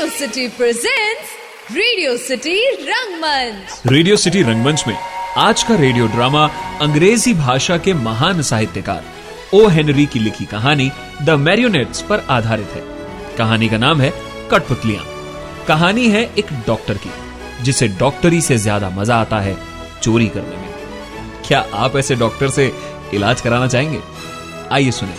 Radio city presents radio city रंगमंच। Radio city रंगमंच में आज का रेडियो ड्रामा अंग्रेजी भाषा के महान साहित्यकार ओ हेनरी की लिखी कहानी द मैरियोनेट्स पर आधारित है। कहानी का नाम है कठपुतलियां। कहानी है एक डॉक्टर की, जिसे डॉक्टरी से ज्यादा मजा आता है चोरी करने में। क्या आप ऐसे डॉक्टर से इलाज कराना चाहेंगे? आइए सुने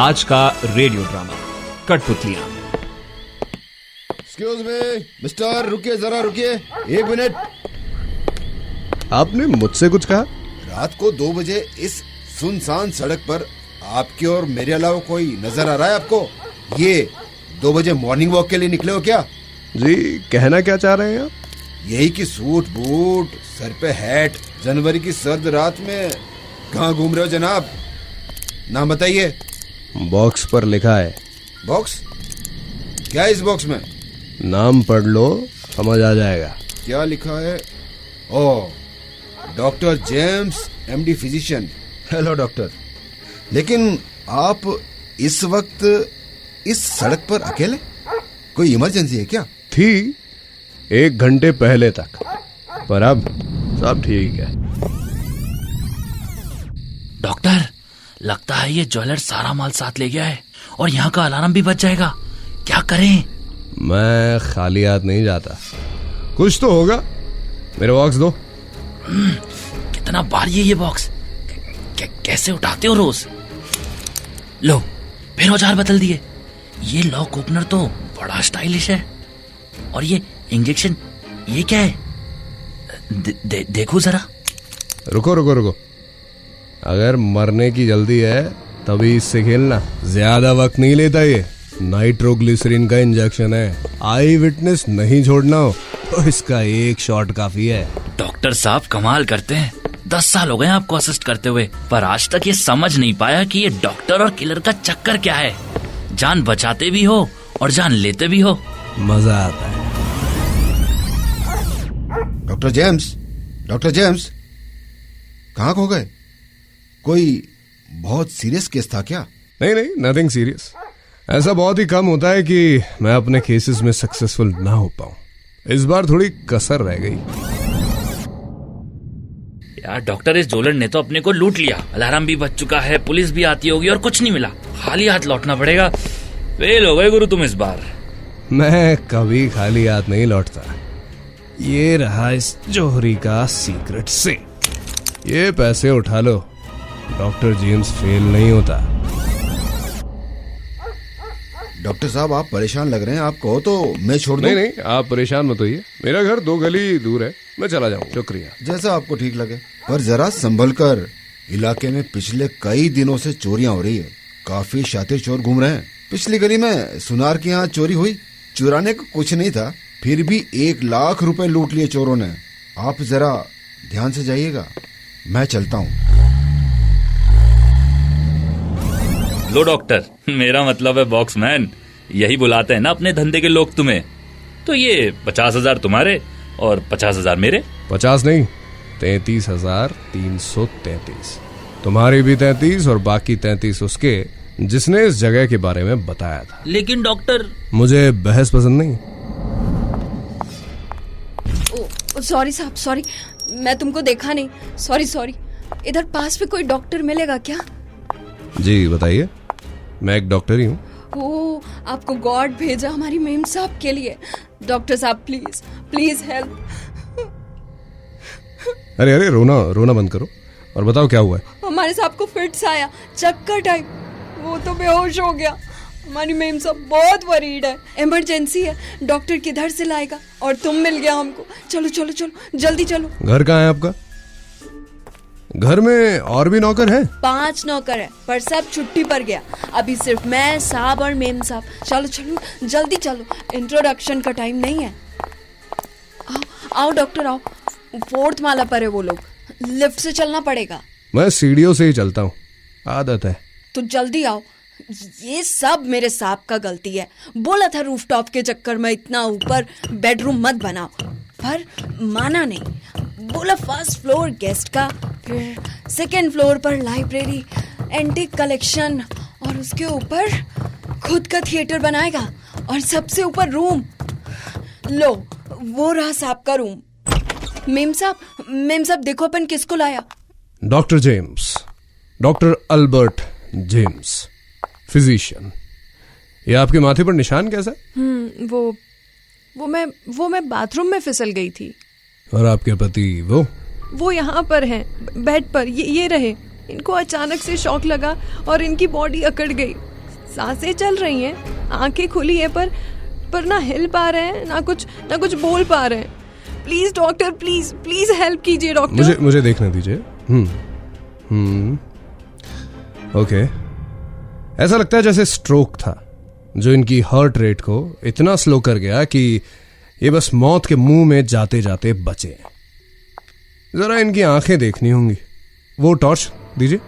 आज का रेडियो ड्रामा कठपुतलियां। एक्सक्यूज मी मिस्टर, रुकिए जरा, रुकिए 1 मिनट। आपने मुझसे कुछ कहा? रात को 2 बजे इस सुनसान सड़क पर आपके और मेरे अलावा कोई नजर आ रहा है आपको? ये 2 बजे मॉर्निंग वॉक के लिए निकले हो क्या? जी, कहना क्या चाह रहे हैं आप? यही कि सूट बूट, सर पे हैट, जनवरी की सर्द रात में कहाँ घूम रहे हो जनाब? नाम बताइए। बॉक्स पर लिखा है। बॉक्स? क्या है इस बॉक्स में? नाम पढ़ लो, समझ आ जाएगा। क्या लिखा है? Oh, doctor James MD physician. Hello doctor, लेकिन आप इस वक्त इस सड़क पर अकेले? कोई इमरजेंसी है क्या? थी 1 घंटे पहले तक, पर अब सब ठीक है। डॉक्टर, लगता है ये ज्वेलर सारा माल साथ ले गया है और यहाँ का अलार्म भी बच जाएगा। क्या करें? मैं खाली हाथ नहीं जाता, कुछ तो होगा। मेरे बॉक्स दो। कितना भारी है ये बॉक्स? कैसे उठाते हो रोज? लो, फिर औजार बदल दिए। ये लॉक ओपनर तो बड़ा स्टाइलिश है। और ये इंजेक्शन, ये क्या है? देखो जरा। रुको रुको रुको, अगर मरने की जल्दी है तभी इससे खेलना। ज्यादा वक्त नहीं लेता ये। नाइट्रोग्लिसरीन का इंजेक्शन है। आई विटनेस नहीं छोड़ना हो तो इसका 1 शॉट काफी है। डॉक्टर साहब कमाल करते हैं। 10 साल हो गए आपको असिस्ट करते हुए, पर आज तक ये समझ नहीं पाया कि ये डॉक्टर और किलर का चक्कर क्या है। जान बचाते भी हो और जान लेते भी हो। मजा आता है। डॉक्टर जेम्स कहाँ खो गए? कोई बहुत सीरियस केस था क्या? नहीं, नथिंग सीरियस। ऐसा बहुत ही कम होता है कि मैं अपने केसेस में सक्सेसफुल ना हो पाऊं। इस बार थोड़ी कसर रह गई। यार डॉक्टर, इस जोलर ने तो अपने को लूट लिया। अलार्म भी बज चुका है, पुलिस भी आती होगी और कुछ नहीं मिला। खाली हाथ लौटना पड़ेगा। फेल हो गए गुरु तुम इस बार। मैं कभी खाली हाथ नहीं लौटता। ये रहा इस जोहरी का सीक्रेट से। ये पैसे उठा लो, डॉक्टर जेम्स फेल नहीं होता। डॉक्टर साहब, आप परेशान लग रहे हैं। आप कहो तो मैं छोड़ दूं? नहीं, आप परेशान मत होइए। मेरा घर 2 गली दूर है, मैं चला जाऊँ। शुक्रिया। जैसा आपको ठीक लगे, पर जरा संभल कर। इलाके में पिछले कई दिनों से चोरियां हो रही है। काफी शातिर चोर घूम रहे हैं। पिछली गली में सुनार के यहाँ चोरी हुई। चुराने को कुछ नहीं था, फिर भी 1 लाख रुपए लूट लिए चोरों ने। आप जरा ध्यान से जाइएगा। मैं चलता हूँ। लो डॉक्टर, मेरा मतलब है बॉक्समैन। यही बुलाते हैं ना अपने धंधे के लोग तुम्हें। तो ये 50,000 तुम्हारे और 50,000 मेरे। 50 नहीं, 33,333। तुम्हारी भी 33 और बाकी 33 उसके, जिसने इस जगह के बारे में बताया था। लेकिन डॉक्टर, मुझे बहस पसंद नहीं। सॉरी साहब, सॉरी, मैं तुमको देखा नहीं। सॉरी। इधर पास में कोई डॉक्टर मिलेगा क्या? जी बताइए, मैं एक डॉक्टर ही हूँ। ओ, आपको गॉड भेजा हमारी मेम साहब के लिए। डॉक्टर साहब प्लीज हेल्प। अरे रोना बंद करो और बताओ क्या हुआ है। हमारे साहब को फिट्स आया, चक्कर टाइप। वो तो बेहोश हो गया। हमारी मेम साहब बहुत वरीड है। इमरजेंसी है, डॉक्टर किधर से लाएगा? और तुम मिल गया हमको। चलो जल्दी चलो। घर कहाँ है आपका? घर में और भी नौकर है? 5 नौकर है, पर सब छुट्टी पर गया। अभी सिर्फ मैं, साहब और मेम साहब। चलो जल्दी चलो, इंट्रोडक्शन का टाइम नहीं है। आओ डॉक्टर, आओ। 4th माला पर है वो लोग। लिफ्ट से चलना पड़ेगा। मैं सीढ़ियों से ही चलता हूँ, आदत है। तो जल्दी आओ। ये सब मेरे साहब का गलती है। बोला था रूफटॉप के चक्कर में इतना ऊपर बेडरूम मत बनाओ, पर माना नहीं। बोला 1st फ्लोर गेस्ट का, फिर 2nd फ्लोर पर लाइब्रेरी, एंटीक कलेक्शन, और उसके ऊपर खुद का थिएटर बनाएगा, और सबसे ऊपर रूम। लो, वो रहा साहब का रूम। मेम साहब देखो अपन किसको लाया। Doctor James, doctor Albert James, physician. ये आपके माथे पर निशान कैसा? वो मैं बाथरूम में फिसल गई थी। और आपके पति वो यहाँ पर हैं, बेड पर। ये रहे। इनको अचानक से शॉक लगा और इनकी बॉडी अकड़ गई। सांसें चल रही हैं, आंखें खुली है, पर ना हिल पा रहे हैं, ना कुछ बोल पा रहे हैं। प्लीज डॉक्टर, प्लीज हेल्प कीजिए डॉक्टर। मुझे देखने दीजिए। ओके, ऐसा लगता है जैसे स्ट्रोक था, जो इनकी हार्ट रेट को इतना स्लो कर गया कि ये बस मौत के मुंह में जाते जाते बचे। जरा इनकी आंखें देखनी होंगी। वो टॉर्च दीजिए।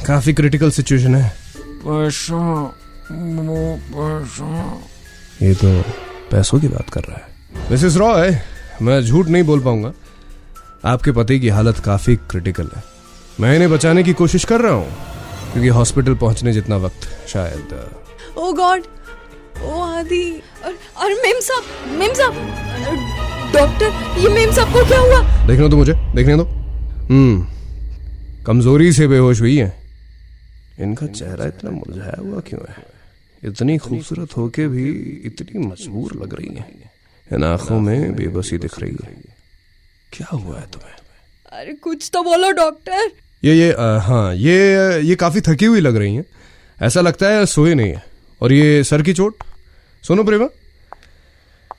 काफी क्रिटिकल सिचुएशन है। ये तो पैसों की बात कर रहा है। मिसेस रॉय, मैं झूठ नहीं बोल पाऊंगा, आपके पति की हालत काफी क्रिटिकल है। मैं इन्हें बचाने की कोशिश कर रहा हूँ, क्योंकि हॉस्पिटल पहुंचने जितना वक्त शायद। ओ गॉड, ओ आदि। और मेम साहब, डॉक्टर, ये मेम साहब को क्या हुआ? देखने दो मुझे, देखने दो। कमजोरी से बेहोश हुई है। इनका चेहरा इतना मुरझाया हुआ क्यों है? इतनी खूबसूरत होके भी इतनी मजबूर लग रही है। इन आंखों में बेबसी दिख रही है। क्या हुआ है तुम्हें? अरे कुछ तो बोलो डॉक्टर। ये काफी थकी हुई लग रही हैं। ऐसा लगता है सोए नहीं है। और ये सर की चोट। सुनो प्रेमा,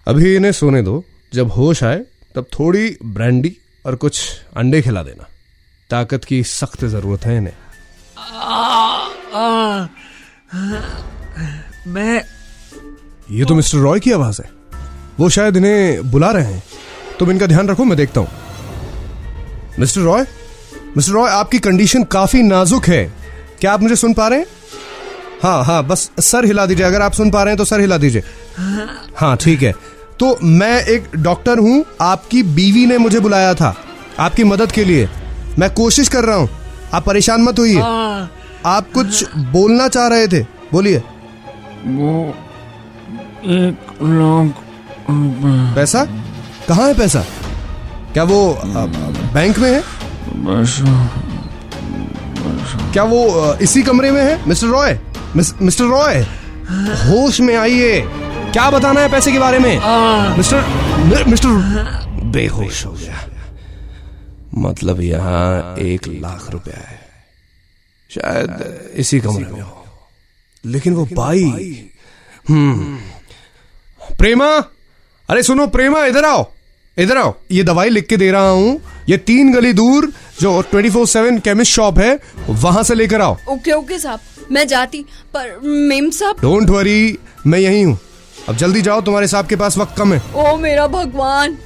अभी इन्हें सोने दो। जब होश आए तब थोड़ी ब्रांडी और कुछ अंडे खिला देना। ताकत की सख्त जरूरत है इन्हें। ये तो मिस्टर रॉय की आवाज है। वो शायद इन्हें बुला रहे हैं। तुम इनका ध्यान रखो, मैं देखता हूं। मिस्टर रॉय, आपकी कंडीशन काफी नाजुक है। क्या आप मुझे सुन पा रहे हैं? हाँ, बस सर हिला दीजिए। अगर आप सुन पा रहे हैं तो सर हिला दीजिए। हाँ, ठीक है। तो मैं एक डॉक्टर हूं। आपकी बीवी ने मुझे बुलाया था आपकी मदद के लिए। मैं कोशिश कर रहा हूं, आप परेशान मत होइए। आप कुछ बोलना चाह रहे थे, बोलिए। वो 1 लाख पैसा? कहाँ है पैसा? क्या वो बैंक में है? क्या वो इसी कमरे में है? मिस्टर रॉय, होश में आइए। क्या बताना है पैसे के बारे में? मिस्टर बेहोश हो गया। मतलब यहाँ 1 लाख रुपया है। शायद इसी कमरे में हो। लेकिन वो बाई। प्रेमा, अरे सुनो प्रेमा, इधर आओ। ये दवाई लिख के दे रहा हूँ। ये 3 गली दूर जो 24/7 केमिस्ट शॉप है, वहां से लेकर आओ। ओके साहब, मैं जाती। पर मेम साहब। डोंट वरी, मैं यही हूँ। अब जल्दी जाओ, तुम्हारे साहब के पास वक्त कम है। ओ मेरा भगवान,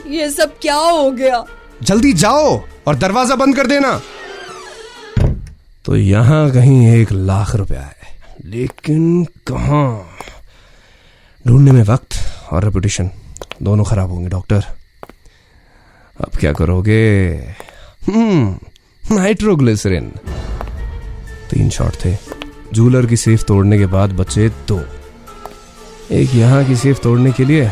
ये सब क्या हो गया? जल्दी जाओ और दरवाजा बंद कर देना। तो यहाँ कहीं 1 लाख रुपया है, लेकिन कहाँ? ढूंढने में वक्त और रेपुटेशन दोनों खराब होंगे डॉक्टर। अब क्या करोगे? नाइट्रोग्लिसरीन। 3 शॉट थे। जूलर की सेफ तोड़ने के बाद बचे 2। एक यहाँ की सेफ तोड़ने के लिए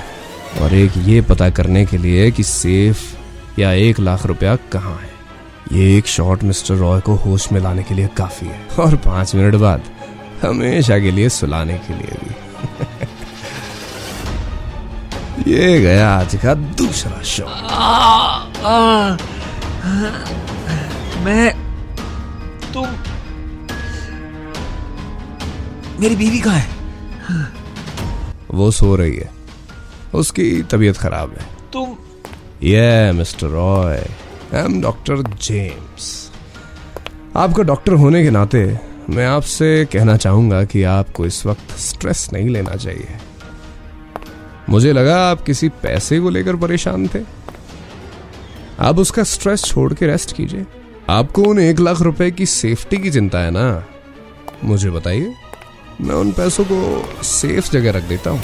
और एक ये पता करने के लिए कि सेफ या 1 लाख रुपया कहाँ है। ये एक शॉट मिस्टर रॉय को होश में लाने के लिए काफी है, और 5 मिनट बाद हमेशा के लिए सुलाने के लिए भी। ये गया आज का दूसरा शॉट। तुम, मेरी बीवी कहाँ है? वो सो रही है, उसकी तबीयत खराब है। तुम? Mister Roy, I am doctor James. आपका डॉक्टर होने के नाते मैं आपसे कहना चाहूंगा कि आपको इस वक्त स्ट्रेस नहीं लेना चाहिए। मुझे लगा आप किसी पैसे को लेकर परेशान थे। आप उसका स्ट्रेस छोड़ के रेस्ट कीजिए। आपको उन 1 लाख रुपए की सेफ्टी की चिंता है ना? मुझे बताइए, मैं उन पैसों को सेफ जगह रख देता हूँ।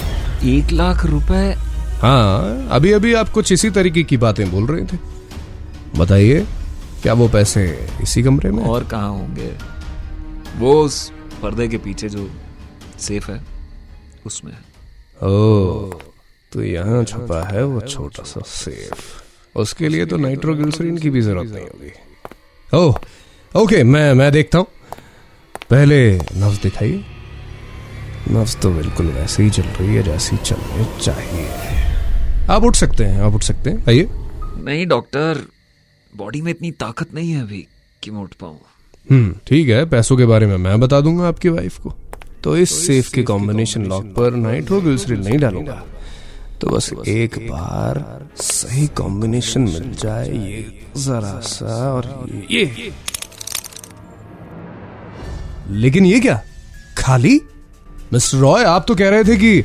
1 लाख रुपए? हाँ, अभी अभी आप कुछ इसी तरीके की बातें बोल रहे थे। बताइए, क्या वो पैसे इसी कमरे में? और कहाँ होंगे? वो उस पर्दे के पीछे जो सेफ है, उसमें है। ओ, तो यहाँ छुपा है वो छोटा सा सेफ। उसके लिए तो नाइट्रोग्लिसरीन की भी जरूरत नहीं होगी। ओह, ओके, मैं देखता हूँ। पहले नब्ज दिखाइए। नब्ज तो बिल्कुल वैसे ही चल रही है जैसी चलनी चाहिए। आप उठ सकते हैं, आइए। नहीं डॉक्टर, बॉडी में इतनी ताकत नहीं है अभी कि मैं उठ पाऊँ। ठीक है, पैसों के बारे में मैं बता दूंगा आपकी वाइफ को। तो इस सेफ के कॉम्बिनेशन लॉक पर नाइट्रोग्लिसरीन नहीं डालूंगा, तो बस एक बार सही कॉम्बिनेशन मिल जाए, ये जरा सा और ये। लेकिन ये क्या, खाली? मिस्टर रॉय, आप तो कह रहे थे कि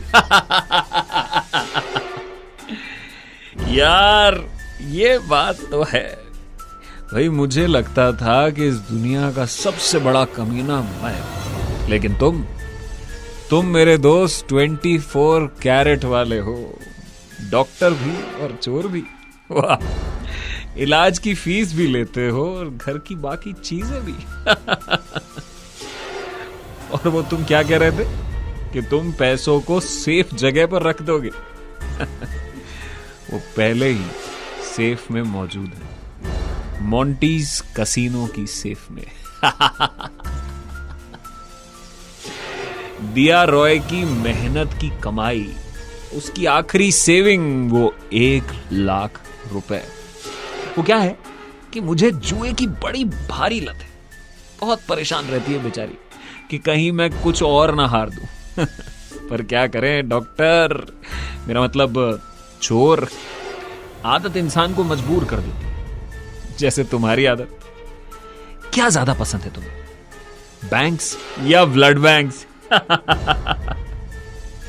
यार ये बात तो है भाई, मुझे लगता था कि इस दुनिया का सबसे बड़ा कमीना मैं, लेकिन तुम मेरे दोस्त 24 कैरेट वाले हो, डॉक्टर भी और चोर भी। वाह, इलाज की फीस भी लेते हो और घर की बाकी चीजें भी। और वो तुम क्या कह रहे थे कि तुम पैसों को सेफ जगह पर रख दोगे। वो पहले ही सेफ में मौजूद है, मोंटीज कसीनो की सेफ में। दिया रॉय की मेहनत की कमाई, उसकी आखिरी सेविंग, वो 1 लाख रुपए। वो क्या है कि मुझे जुए की बड़ी भारी लत है, बहुत परेशान रहती है बेचारी कि कहीं मैं कुछ और ना हार दूं। पर क्या करें डॉक्टर, मेरा मतलब चोर, आदत इंसान को मजबूर कर देती है, जैसे तुम्हारी आदत। क्या ज्यादा पसंद है तुम्हें, बैंक्स या ब्लड बैंक्स?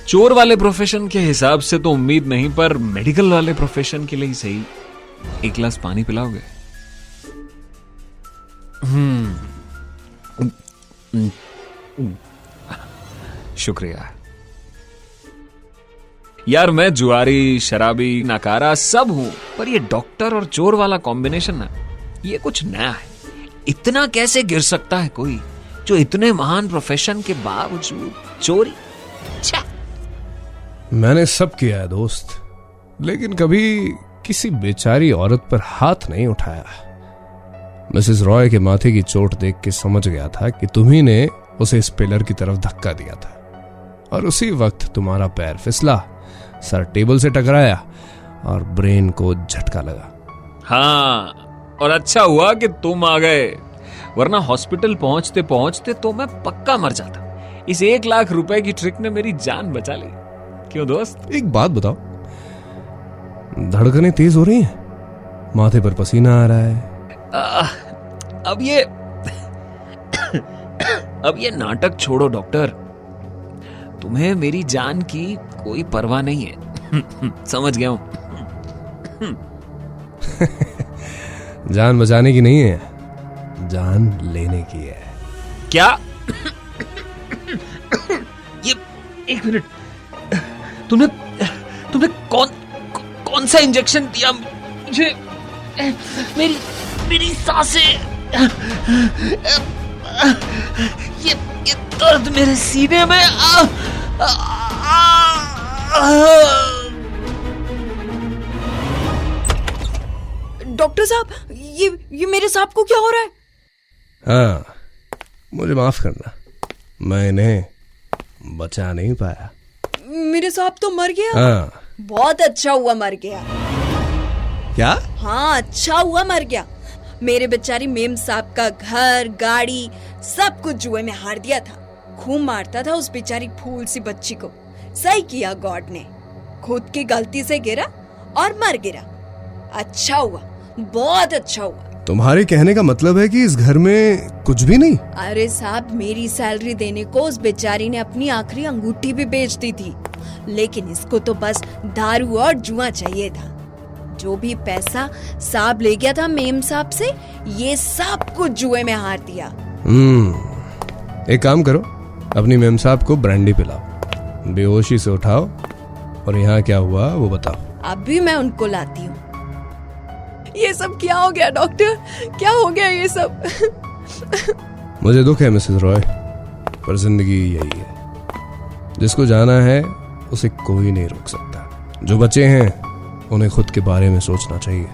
चोर वाले प्रोफेशन के हिसाब से तो उम्मीद नहीं, पर मेडिकल वाले प्रोफेशन के लिए ही सही। 1 गिलास पानी पिलाओगे? शुक्रिया यार, मैं जुआरी, शराबी, नकारा सब हूं, पर ये डॉक्टर और चोर वाला कॉम्बिनेशन ना, ये कुछ नया है। इतना कैसे गिर सकता है कोई जो इतने महान प्रोफेशन के बावजूद चोरी? छा। मैंने सब किया है दोस्त, लेकिन कभी किसी बेचारी औरत पर हाथ नहीं उठाया। मिसेस रॉय के माथे की चोट देख के समझ गया था कि तुम्ही ने उसे इस पिलर की तरफ धक्का दिया था, और उसी वक्त तुम्हारा पैर फिसला, सर टेबल से टकराया और ब्रेन को झटका लगा। हाँ, और अच्छा हुआ कि तुम आ गए, वरना हॉस्पिटल पहुंचते पहुंचते तो मैं पक्का मर जाता। इस 1 लाख रुपए की ट्रिक ने मेरी जान बचा ली। क्यों दोस्त? एक बात बताओ, धड़कनें तेज हो रही हैं, माथे पर पसीना आ रहा है। अब ये नाटक छोड़ो डॉक्टर, तुम्हें मेरी जान की कोई परवाह नहीं है। समझ गया हूं। जान बचाने की नहीं है, जान लेने की है। क्या? ये 1 मिनट, तुमने कौन सा इंजेक्शन दिया मुझे? मेरी सांसें, ये दर्द मेरे सीने में। डॉक्टर साहब, ये मेरे सांप को क्या हो रहा है? हाँ, मुझे माफ करना, मैं इन्हें बचा नहीं पाया। मेरे सांप तो मर गया। हाँ। बहुत अच्छा हुआ मर गया। क्या? हाँ, अच्छा हुआ मर गया। मेरे बेचारी मेम साहब का घर, गाड़ी, सब कुछ जुए में हार दिया था। खूब मारता था उस बेचारी फूल सी बच्ची को। सही किया गॉड ने, खुद की गलती से गिरा और मर गिरा। अच्छा हुआ, बहुत अच्छा हुआ। तुम्हारे कहने का मतलब है कि इस घर में कुछ भी नहीं? अरे साहब, मेरी सैलरी देने को उस बेचारी ने अपनी आखिरी अंगूठी भी बेच दी थी, लेकिन इसको तो बस दारू और जुआ चाहिए था। जो भी पैसा साहब ले गया था मेम साहब से, ये सब कुछ जुए में हार दिया। एक काम करो, अपनी मेम साहब को ब्रांडी पिलाओ, बेहोशी से उठाओ और यहाँ क्या हुआ वो बताओ। अभी मैं उनको लाती हूँ। ये सब क्या हो गया डॉक्टर, क्या हो गया ये सब? मुझे दुख है मिसेस रॉय, पर जिंदगी यही है। जिसको जाना है उसे कोई नहीं रोक सकता। जो बच्चे हैं उन्हें खुद के बारे में सोचना चाहिए,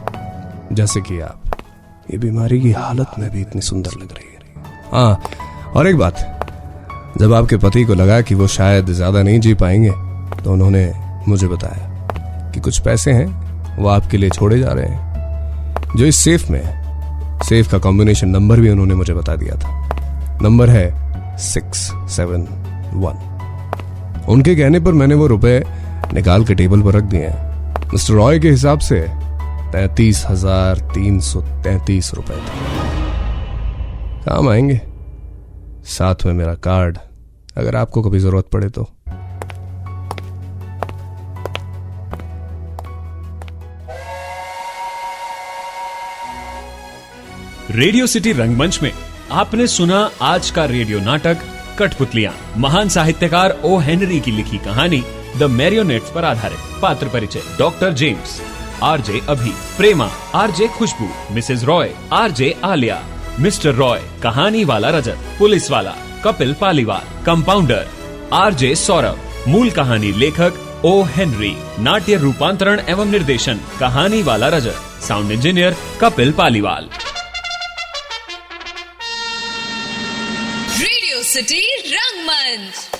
जैसे कि आप ये बीमारी की हालत में भी इतनी सुंदर लग रही है। हाँ, और एक बात, जब आपके पति को लगा कि वो शायद ज्यादा नहीं जी पाएंगे तो उन्होंने मुझे बताया कि कुछ पैसे हैं वो आपके लिए छोड़े जा रहे हैं जो इस सेफ में है। सेफ का कॉम्बिनेशन नंबर भी उन्होंने मुझे बता दिया था। नंबर है 671। उनके कहने पर मैंने वो रुपए निकाल के टेबल पर रख दिए हैं। मिस्टर रॉय के हिसाब से 33,333 रुपए थे। काम आएंगे। साथ में मेरा कार्ड, अगर आपको कभी जरूरत पड़े तो। रेडियो सिटी रंगमंच में आपने सुना आज का रेडियो नाटक कठपुतलियां। महान साहित्यकार ओ हेनरी की लिखी कहानी द मैरियोनेट्स पर आधारित। पात्र परिचय: doctor James, RJ Abhi, Prema RJ Khushboo, Mrs Roy RJ Aaliya, mister Roy कहानी वाला रजत, पुलिस वाला कपिल पालीवाल, कंपाउंडर आरजे सौरभ। मूल कहानी लेखक ओ हेनरी। नाट्य रूपांतरण एवं निर्देशन कहानी वाला Rajat. Sound engineer Kapil Paliwal. Radio city रंगमंच।